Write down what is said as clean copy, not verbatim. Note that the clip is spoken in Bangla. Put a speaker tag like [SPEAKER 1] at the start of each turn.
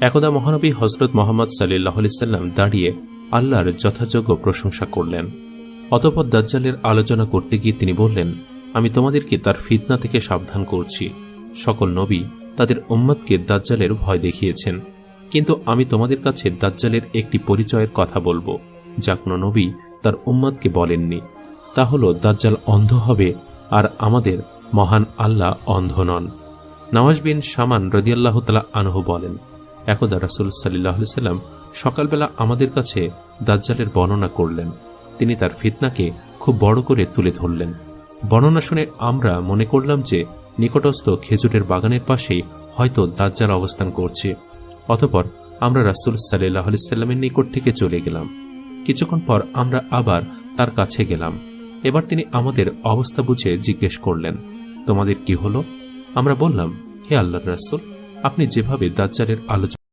[SPEAKER 1] একদা মহানবী হযরত মুহাম্মদ সাল্লাল্লাহু আলাইহি সাল্লাম দাঁড়িয়ে আল্লাহর যথাযোগ্য প্রশংসা করলেন। অতঃপর দাজ্জালের আলোচনা করতে গিয়ে তিনি বললেন, আমি তোমাদেরকে তার ফিতনা থেকে সাবধান করছি। সকল নবী তাদের উম্মতকে দাজ্জালের ভয় দেখিয়েছেন, কিন্তু আমি তোমাদের কাছে দাজ্জালের একটি পরিচয়ের কথা বলবো যা কোনো নবী তার উম্মতকে বলেননি। তা হলো দাজ্জাল অন্ধ হবে, আর আমাদের মহান আল্লাহ অন্ধ নন। নওয়াজ বিন সামান রাদিয়াল্লাহু তাআলা আনহু বলেন, একদা রাসূল সাল্লাল্লাহু আলাইহি সাল্লাম সকালবেলা আমাদের কাছে দাজ্জালের বর্ণনা করলেন। তিনি তার ফিতনাকে খুব বড় করে তুলে ধরলেন। বর্ণনা শুনে আমরা মনে করলাম যে নিকটস্থ খেজুরের বাগানের পাশেই হয়তো দাজ্জাল অবস্থান করছে। অতঃপর আমরা রাসূল সাল্লাল্লাহু আলাইহি সাল্লামের নিকট থেকে চলে গেলাম। কিছুক্ষণ পর আমরা আবার তার কাছে গেলাম। এবার তিনি আমাদের অবস্থা বুঝে জিজ্ঞেস করলেন, তোমাদের কি হলো? আমরা বললাম, হে আল্লাহর রাসূল, আপনি যেভাবে দাজ্জালের আলোচনা